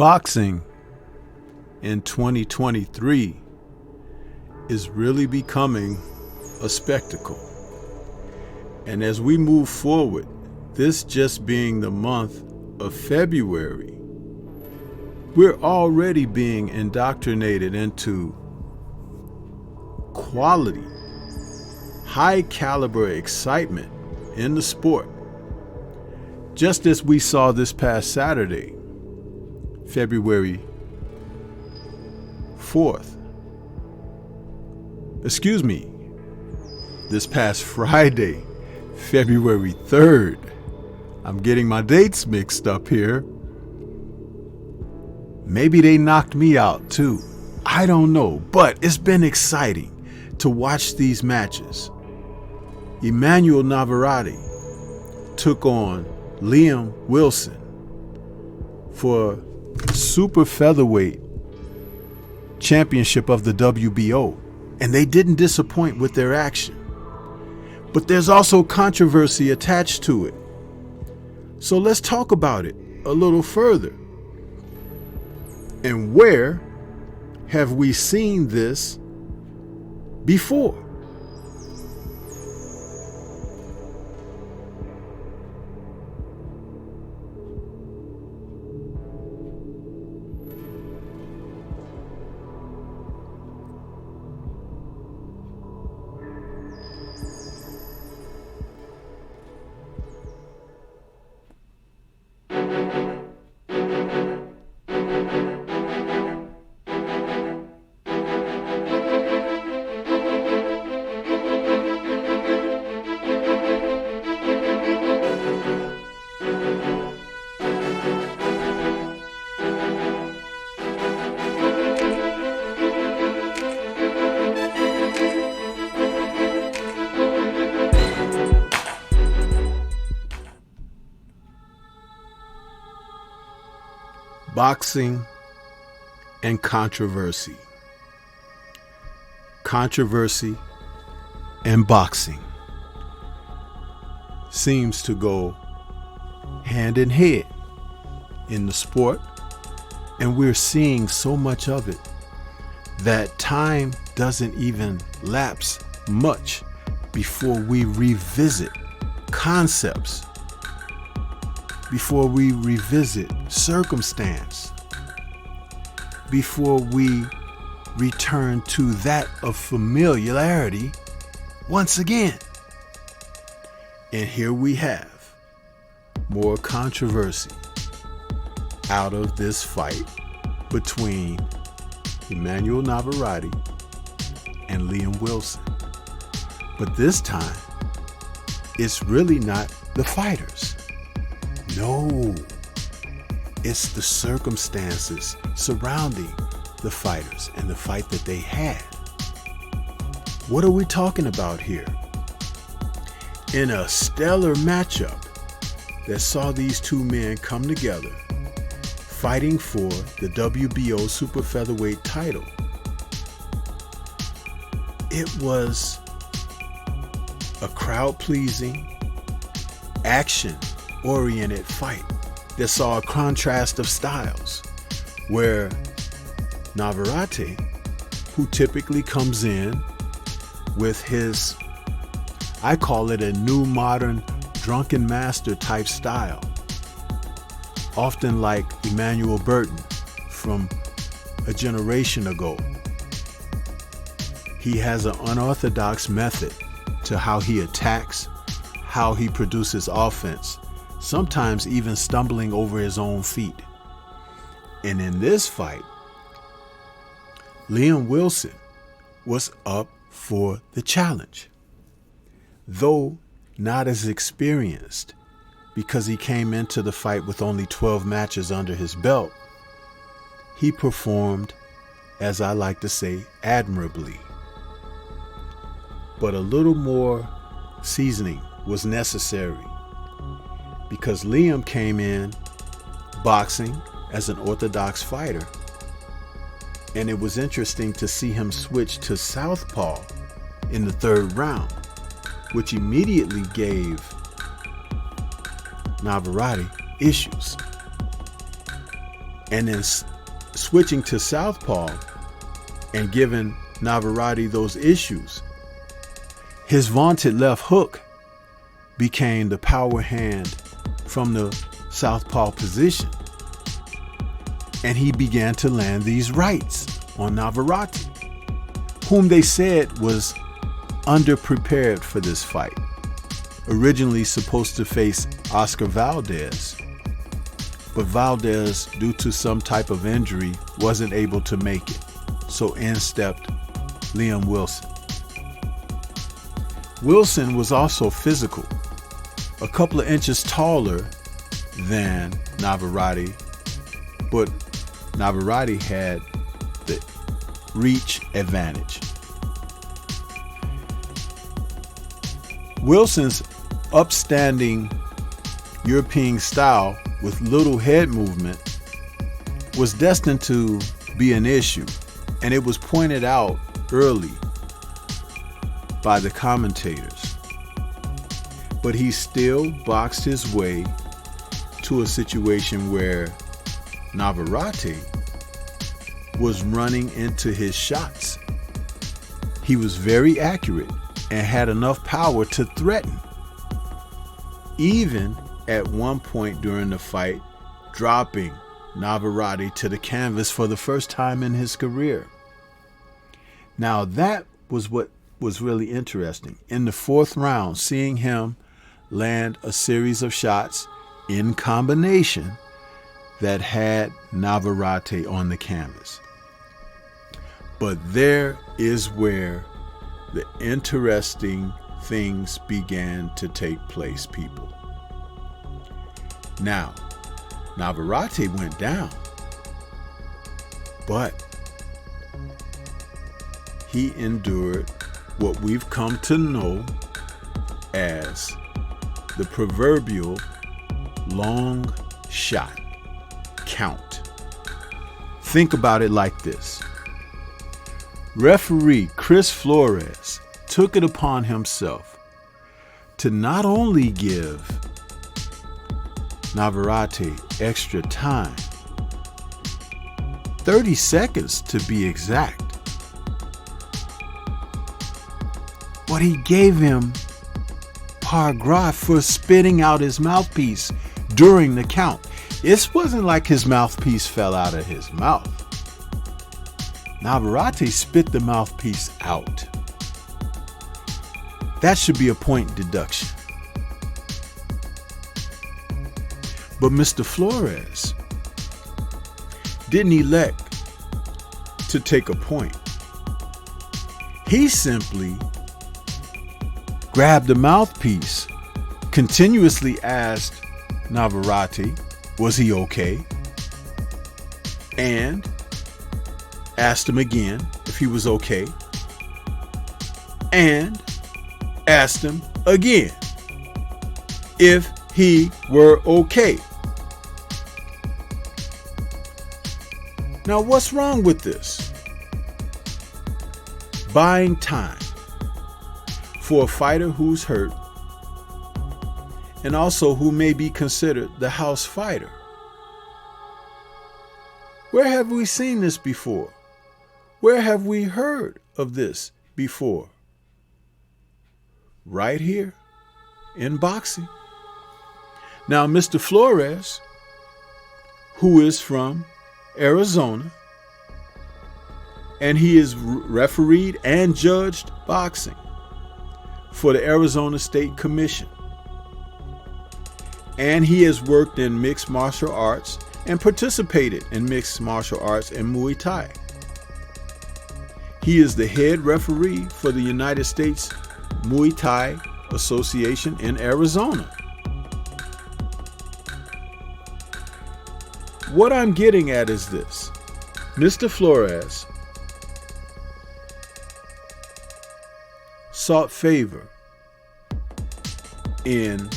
Boxing in 2023 is really becoming a spectacle. And as we move forward, this just being the month of February, we're already being indoctrinated into quality, high caliber excitement in the sport. Just as we saw this past Saturday, February 4th. This past Friday, February 3rd. I'm getting my dates mixed up here. Maybe they knocked me out too. I don't know, but it's been exciting to watch these matches. Emmanuel Navarette took on Liam Wilson for super featherweight championship of the WBO, and they didn't disappoint with their action. But there's also controversy attached to it. So let's talk about it a little further. And where have we seen this before? Boxing and controversy. Controversy and boxing seems to go hand in hand in the sport, and we're seeing so much of it that time doesn't even lapse much before we revisit concepts, before we revisit circumstance, before we return to that of familiarity once again. And here we have more controversy out of this fight between Emmanuel Navarette and Liam Wilson. But this time, it's really not the fighters. No, it's the circumstances surrounding the fighters and the fight that they had. What are we talking about here? In a stellar matchup that saw these two men come together, fighting for the WBO super featherweight title, it was a crowd-pleasing, action-oriented fight that saw a contrast of styles, where Navarette, who typically comes in with his, I call it a new modern drunken master type style, often like Emmanuel Burton from a generation ago. He has an unorthodox method to how he attacks, how he produces offense, sometimes even stumbling over his own feet. And in this fight, Liam Wilson was up for the challenge. Though not as experienced, because he came into the fight with only 12 matches under his belt, he performed, as I like to say, admirably. But a little more seasoning was necessary, because Liam came in boxing as an orthodox fighter, and it was interesting to see him switch to southpaw in the third round, which immediately gave Navarette issues. and then switching to southpaw and giving Navarette those issues. His vaunted left hook became the power hand from the southpaw position, and he began to land these rights on Navarette, whom they said was underprepared for this fight. Originally supposed to face Oscar Valdez, but Valdez, due to some type of injury, wasn't able to make it. So in stepped Liam Wilson. Wilson was also physical, a couple of inches taller than Navarette, but Navarette had the reach advantage. Wilson's upstanding European style with little head movement was destined to be an issue, and it was pointed out early by the commentators. But he still boxed his way to a situation where Navarette was running into his shots. He was very accurate and had enough power to threaten, even at one point during the fight, dropping Navarette to the canvas for the first time in his career. Now that was what was really interesting. In the fourth round, seeing him land a series of shots in combination that had Navarette on the canvas. But there is where the interesting things began to take place, people. Now, Navarette went down, but he endured what we've come to know as the proverbial long shot count. Think about it like this. Referee Chris Flores took it upon himself to not only give Navarette extra time, 30 seconds to be exact, but he gave him par grave for spitting out his mouthpiece during the count. It wasn't like his mouthpiece fell out of his mouth. Navarette spit the mouthpiece out. That should be a point deduction. But Mr. Flores didn't elect to take a point. He simply grabbed the mouthpiece, continuously asked Navarette, was he okay? And asked him again if he was okay. And asked him again if he were okay. Now, what's wrong with this? Buying time for a fighter who's hurt and also who may be considered the house fighter. Where have we seen this before? Where have we heard of this before? Right here in boxing. Now, Mr. Flores, who is from Arizona, and he is refereed and judged boxing for the Arizona State Commission. And he has worked in mixed martial arts and participated in mixed martial arts and Muay Thai. He is the head referee for the United States Muay Thai Association in Arizona. What I'm getting at is this. Mr. Flores sought favor in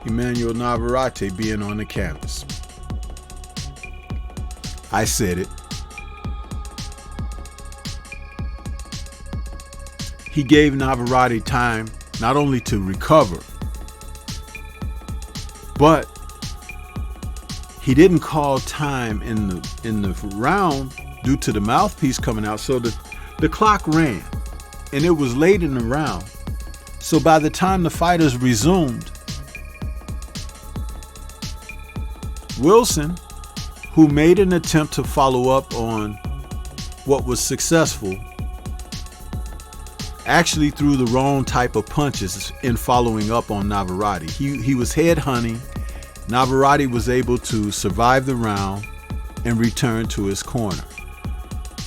Emmanuel Navarette being on the canvas. I said it. He gave Navarette time not only to recover, but he didn't call time in the round due to the mouthpiece coming out. So the clock ran, and it was late in the round. So by the time the fighters resumed, Wilson, who made an attempt to follow up on what was successful, actually threw the wrong type of punches in following up on Navarette. He was head hunting. Navarette was able to survive the round and return to his corner.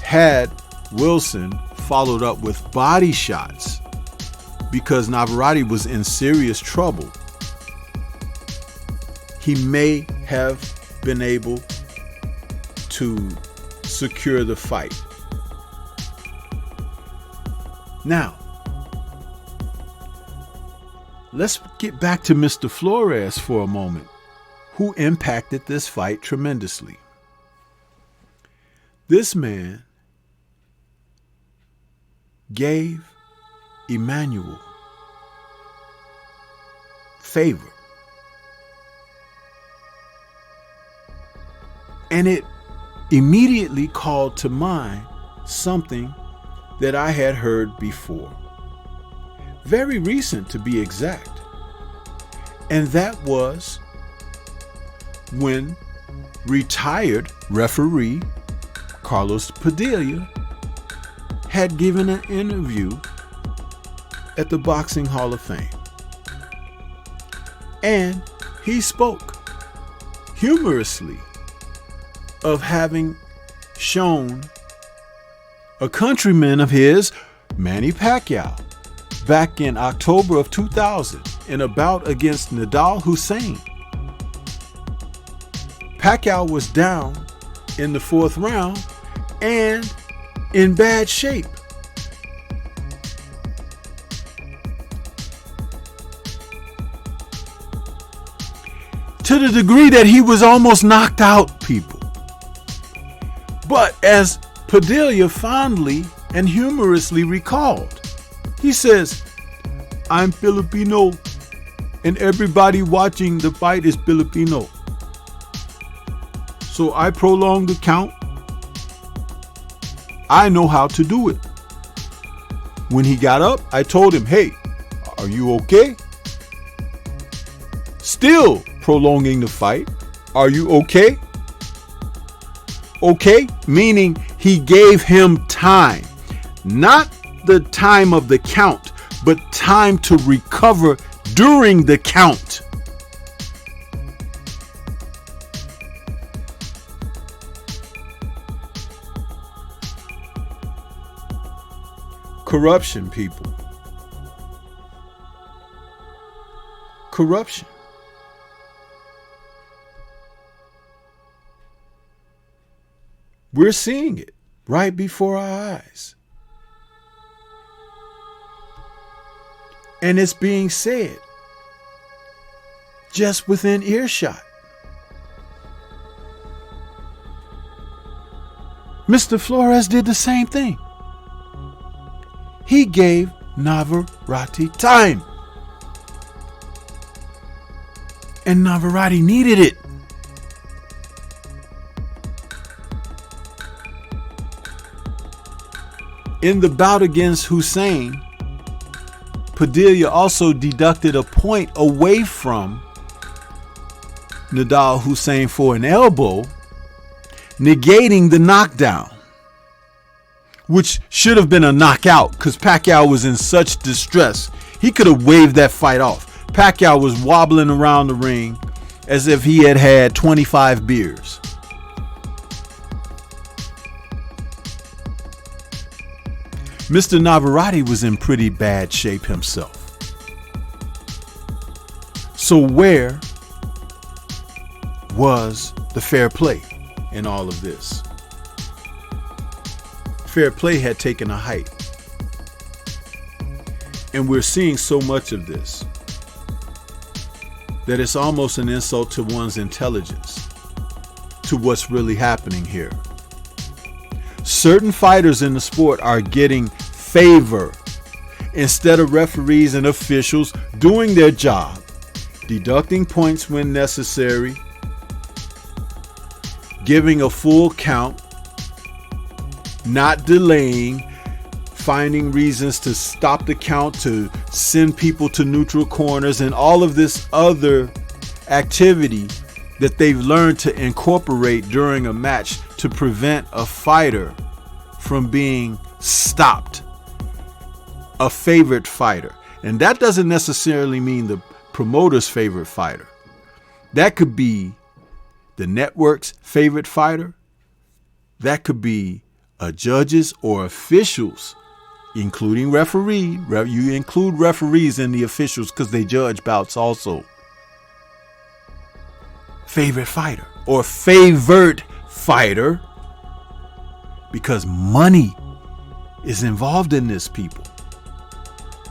Had Wilson followed up with body shots, because Navarette was in serious trouble, he may have been able to secure the fight. Now, let's get back to Mr. Flores for a moment, who impacted this fight tremendously. This man gave Emmanuel favor. And it immediately called to mind something that I had heard before. Very recent, to be exact. And that was when retired referee Carlos Padilla had given an interview at the Boxing Hall of Fame. And he spoke humorously of having shown a countryman of his, Manny Pacquiao, back in October of 2000 in a bout against Nidal Hussein. Pacquiao was down in the fourth round and in bad shape. To the degree that he was almost knocked out, people. But as Padilla fondly and humorously recalled, he says, "I'm Filipino and everybody watching the fight is Filipino. So I prolonged the count. I know how to do it." When he got up, I told him, "Hey, are you okay?" Still prolonging the fight. "Are you okay?" Okay, meaning he gave him time. Not the time of the count, but time to recover during the count. Corruption, people. Corruption. We're seeing it right before our eyes. And it's being said just within earshot. Mr. Flores did the same thing. He gave Navarette time. And Navarette needed it. In the bout against Hussein, Padilla also deducted a point away from Nidal Hussein for an elbow, negating the knockdown, which should have been a knockout because Pacquiao was in such distress. He could have waved that fight off. Pacquiao was wobbling around the ring as if he had had 25 beers. Mr. Navarette was in pretty bad shape himself. So where was the fair play in all of this? Fair play had taken a hike. And we're seeing so much of this that it's almost an insult to one's intelligence, to what's really happening here. Certain fighters in the sport are getting favor instead of referees and officials doing their job, deducting points when necessary, giving a full count, not delaying, finding reasons to stop the count, to send people to neutral corners, and all of this other activity that they've learned to incorporate during a match to prevent a fighter from being stopped, a favorite fighter. And that doesn't necessarily mean the promoter's favorite fighter. That could be the network's favorite fighter. That could be a judge's or officials, including referee. You include referees in the officials because they judge bouts also. Favorite fighter or favored fighter, because money is involved in this, people.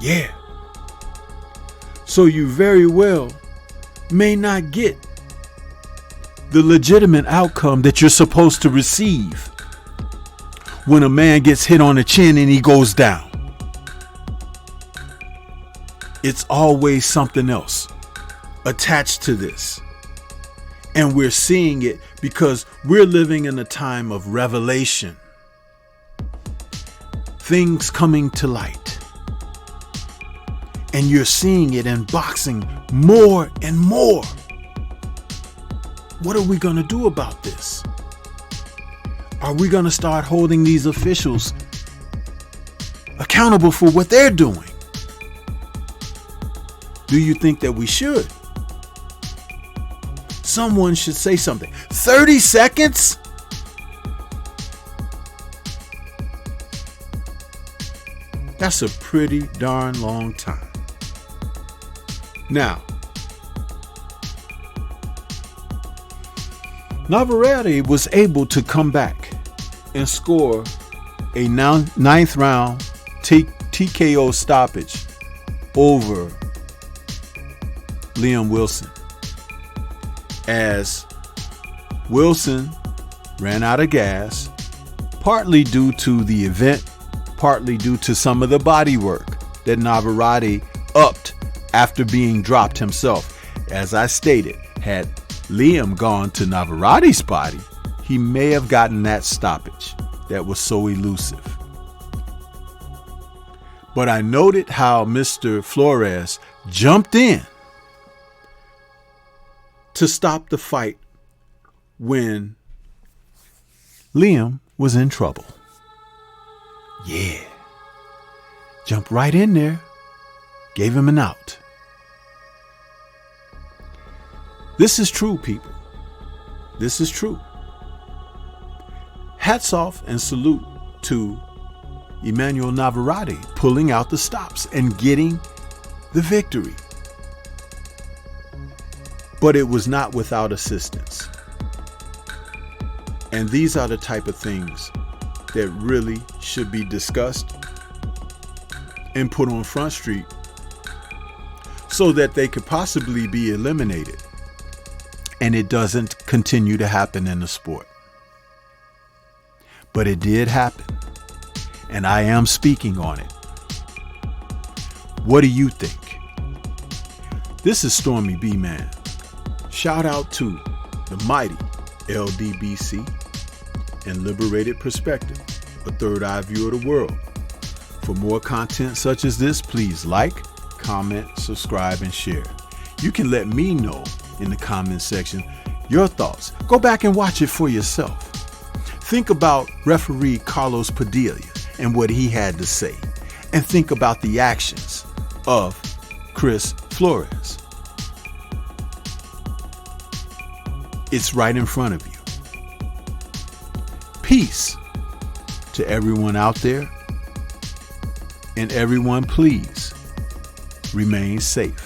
Yeah. So you very well may not get the legitimate outcome that you're supposed to receive when a man gets hit on the chin and he goes down. It's always something else attached to this. And we're seeing it because we're living in a time of revelation. Things coming to light. And you're seeing it in boxing more and more. What are we going to do about this? Are we going to start holding these officials accountable for what they're doing? Do you think that we should? Someone should say something. 30 seconds? That's a pretty darn long time. Now, Navarette was able to come back and score a ninth round TKO stoppage over Liam Wilson, as Wilson ran out of gas, partly due to the event, partly due to some of the body work that Navarette upped after being dropped himself. As I stated, had Liam gone to Navarette's body, he may have gotten that stoppage that was so elusive. But I noted how Mr. Flores jumped in to stop the fight when Liam was in trouble. Yeah. Jumped right in there. Gave him an out. This is true, people. This is true. Hats off and salute to Emmanuel Navarette pulling out the stops and getting the victory. But it was not without assistance. And these are the type of things that really should be discussed and put on Front Street so that they could possibly be eliminated and it doesn't continue to happen in the sport. But it did happen, and I am speaking on it. What do you think? This is Stormy B Man. Shout out to the mighty LDBC and Liberated Perspective, a third eye view of the world. For more content such as this, please like, comment, subscribe, and share. You can let me know in the comment section your thoughts. Go back and watch it for yourself. Think about referee Carlos Padilla and what he had to say, and think about the actions of Chris Flores. It's right in front of you. Peace to everyone out there, and everyone, please remain safe.